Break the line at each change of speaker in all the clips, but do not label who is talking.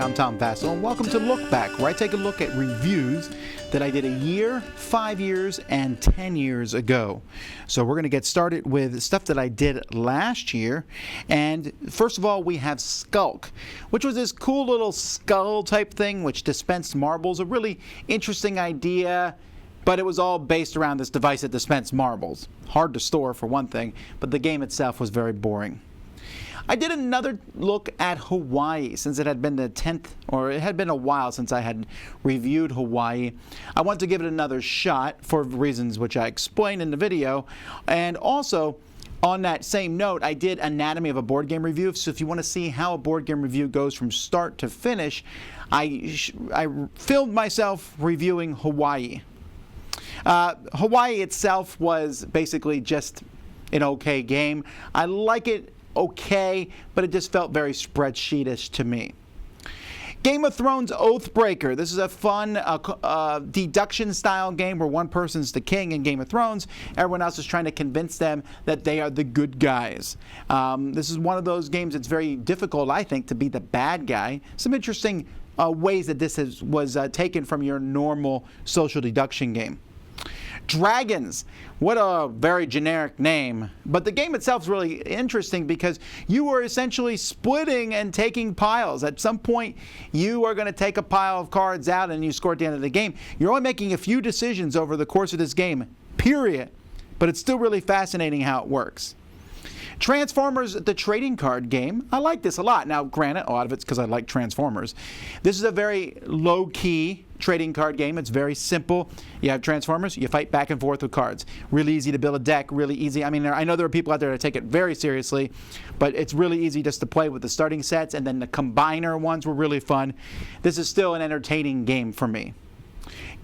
I'm Tom Vasel, and welcome to Lookback, where I take a look at reviews that I did a year, 5 years, and 10 years ago. So we're going to get started with stuff that I did last year. And first of all, we have Skulk, which was this cool little skull type thing which dispensed marbles. A really interesting idea, but it was all based around this device that dispensed marbles. Hard to store for one thing, but the game itself was very boring. I did another look at Hawaii since it had been the 10th, or it had been a while since I had reviewed Hawaii. I wanted to give it another shot for reasons which I explained in the video. And also, on that same note, I did Anatomy of a Board Game review. So if you want to see how a board game review goes from start to finish, I filmed myself reviewing Hawaii. Hawaii itself was basically just an okay game. I like it okay, but it just felt very spreadsheetish to me. Game of Thrones Oathbreaker. This is a fun deduction style game where one person's the king in Game of Thrones. Everyone else is trying to convince them that they are the good guys. This is one of those games that's very difficult, I think, to be the bad guy. Some interesting ways that this was taken from your normal social deduction game. Dragons. What a very generic name. But the game itself is really interesting because you are essentially splitting and taking piles. At some point, you are going to take a pile of cards out and you score at the end of the game. You're only making a few decisions over the course of this game, period. But it's still really fascinating how it works. Transformers, the trading card game. I like this a lot. Now, granted, a lot of it's because I like Transformers. This is a very low-key trading card game. It's very simple. You have Transformers, you fight back and forth with cards. Really easy to build a deck, really easy. I mean, I know there are people out there that take it very seriously, but it's really easy just to play with the starting sets, and then the combiner ones were really fun. This is still an entertaining game for me.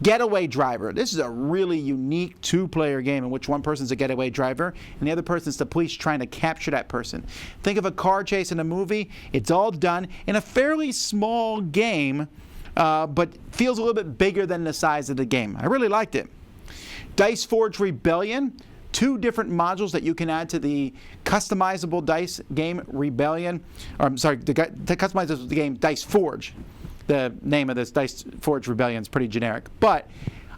Getaway Driver. This is a really unique two-player game in which one person's a getaway driver and the other person's the police trying to capture that person. Think of a car chase in a movie. It's all done in a fairly small game, but feels a little bit bigger than the size of the game. I really liked it. Dice Forge Rebellion. 2 different modules that you can add to the customizable dice game Rebellion. Or, I'm sorry, the customizable game Dice Forge. The name of this Dice Forge Rebellion is pretty generic. But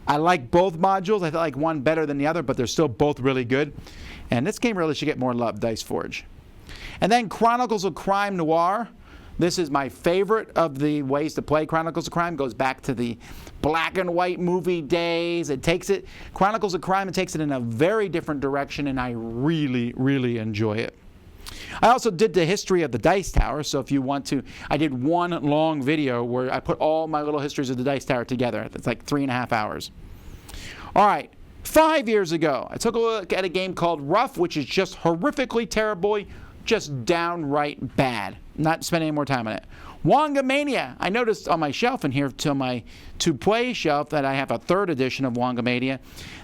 I like both modules. I like one better than the other, but they're still both really good. And this game really should get more love, Dice Forge. And then Chronicles of Crime Noir. This is my favorite of the ways to play Chronicles of Crime. Goes back to the black and white movie days. Chronicles of Crime, it takes it in a very different direction, and I really, really enjoy it. I also did the history of the Dice Tower, so if you want to, I did one long video where I put all my little histories of the Dice Tower together. It's like 3.5 hours. All right, 5 years ago, I took a look at a game called Rough, which is just horrifically terrible, just downright bad. Not spending any more time on it. Wongamania. I noticed on my shelf in here, to my to-play shelf, that I have a 3rd edition of Wongamania.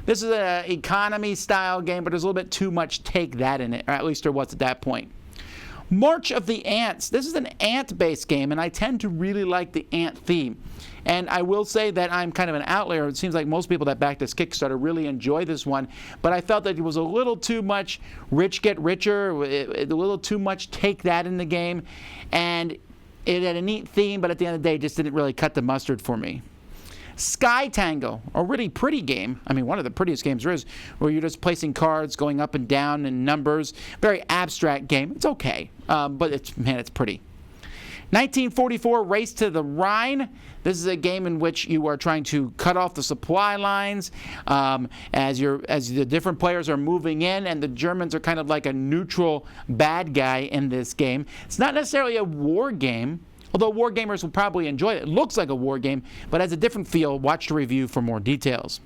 This is an economy-style game, but there's a little bit too much take that in it, or at least there was at that point. March of the Ants. This is an ant-based game, and I tend to really like the ant theme. And I will say that I'm kind of an outlier. It seems like most people that back this Kickstarter really enjoy this one, but I felt that it was a little too much rich get richer, a little too much take that in the game, and it had a neat theme, but at the end of the day, it just didn't really cut the mustard for me. Sky Tangle, a really pretty game. I mean, one of the prettiest games there is, where you're just placing cards, going up and down in numbers. Very abstract game. It's okay, but it's pretty. 1944 Race to the Rhine. This is a game in which you are trying to cut off the supply lines as the different players are moving in, and the Germans are kind of like a neutral bad guy in this game. It's not necessarily a war game, although war gamers will probably enjoy it. It looks like a war game, but has a different feel. Watch the review for more details.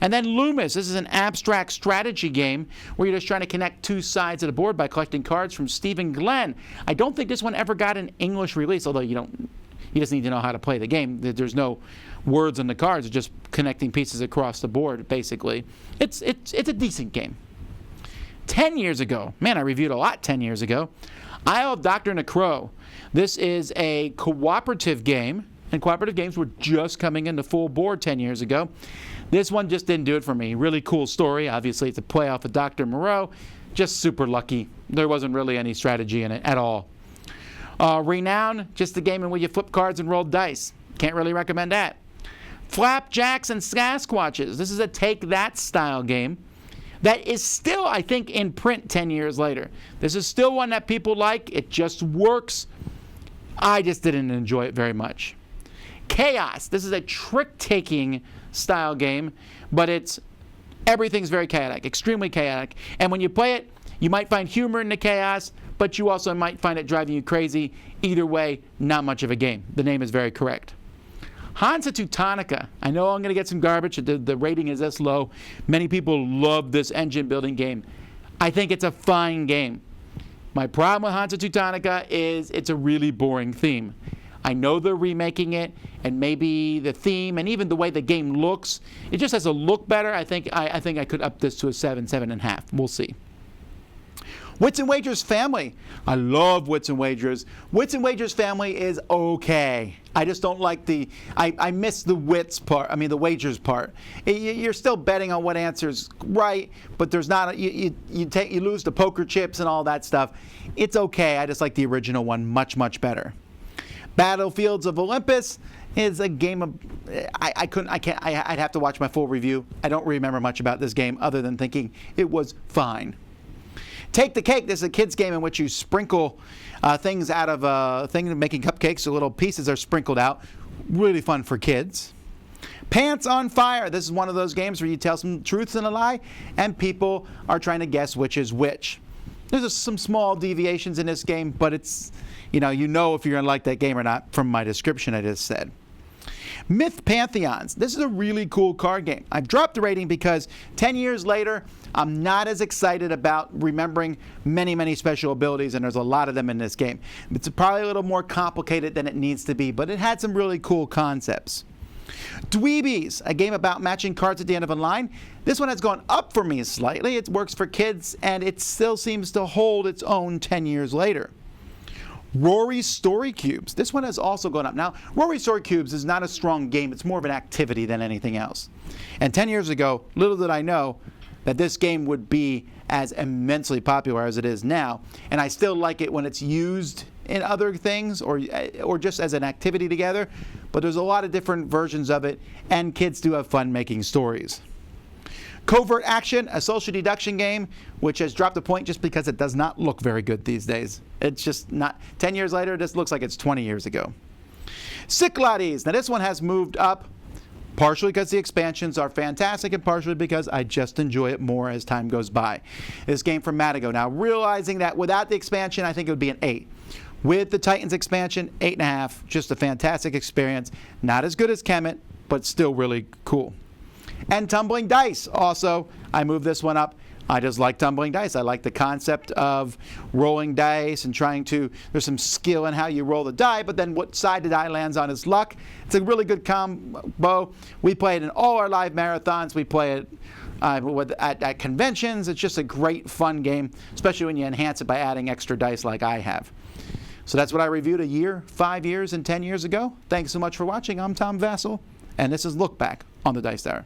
And then Loomis. This is an abstract strategy game where you're just trying to connect 2 sides of the board by collecting cards from Stephen Glenn. I don't think this one ever got an English release, although you just need to know how to play the game. There's no words on the cards. It's just connecting pieces across the board, basically. It's a decent game. 10 years ago. Man, I reviewed a lot 10 years ago. Isle of Dr. Necro. This is a cooperative game, and cooperative games were just coming into full board 10 years ago. This one just didn't do it for me. Really cool story. Obviously, it's a play off of Dr. Moreau. Just super lucky. There wasn't really any strategy in it at all. Renown, just a game in which you flip cards and roll dice. Can't really recommend that. Flapjacks and Sasquatches. This is a take that style game that is still, I think, in print 10 years later. This is still one that people like. It just works. I just didn't enjoy it very much. Chaos. This is a trick-taking style game, but everything's very chaotic, extremely chaotic. And when you play it, you might find humor in the chaos, but you also might find it driving you crazy. Either way, not much of a game. The name is very correct. Hansa Teutonica. I know I'm going to get some garbage. The rating is this low. Many people love this engine building game. I think it's a fine game. My problem with Hansa Teutonica is it's a really boring theme. I know they're remaking it, and maybe the theme and even the way the game looks, it just has to look better. I think I could up this to a 7, 7.5. We'll see. Wits and Wagers Family. I love Wits and Wagers. Wits and Wagers Family is okay. I just don't like I miss the wits part, the wagers part. You're still betting on what answer's right, but there's not, you lose the poker chips and all that stuff. It's okay. I just like the original one much, much better. Battlefields of Olympus is a game of, I'd have to watch my full review. I don't remember much about this game other than thinking it was fine. Take the Cake. This is a kid's game in which you sprinkle things out of a thing, making cupcakes, so little pieces are sprinkled out. Really fun for kids. Pants on Fire. This is one of those games where you tell some truths and a lie, and people are trying to guess which is which. There's some small deviations in this game, but it's, you know if you're going to like that game or not from my description I just said. Myth Pantheons. This is a really cool card game. I've dropped the rating because 10 years later, I'm not as excited about remembering many, many special abilities, and there's a lot of them in this game. It's probably a little more complicated than it needs to be, but it had some really cool concepts. Dweebies, a game about matching cards at the end of a line. This one has gone up for me slightly. It works for kids, and it still seems to hold its own 10 years later. Rory Story Cubes. This one has also gone up. Now, Rory Story Cubes is not a strong game. It's more of an activity than anything else. And 10 years ago, little did I know that this game would be as immensely popular as it is now. And I still like it when it's used in other things or just as an activity together. But there's a lot of different versions of it, and kids do have fun making stories. Covert Action, a social deduction game, which has dropped a point just because it does not look very good these days. It's just not. 10 years later, this looks like it's 20 years ago. Cyclades. Now, this one has moved up, partially because the expansions are fantastic and partially because I just enjoy it more as time goes by. This game from Madigo. Now, realizing that without the expansion, I think it would be an 8. With the Titans expansion, 8.5. Just a fantastic experience. Not as good as Kemet, but still really cool. And Tumbling Dice. Also, I moved this one up. I just like Tumbling Dice. I like the concept of rolling dice and there's some skill in how you roll the die, but then what side the die lands on is luck. It's a really good combo. We play it in all our live marathons. We play it at conventions. It's just a great, fun game, especially when you enhance it by adding extra dice like I have. So that's what I reviewed a year, 5 years, and 10 years ago. Thanks so much for watching. I'm Tom Vasel, and this is Look Back on the Dice Tower.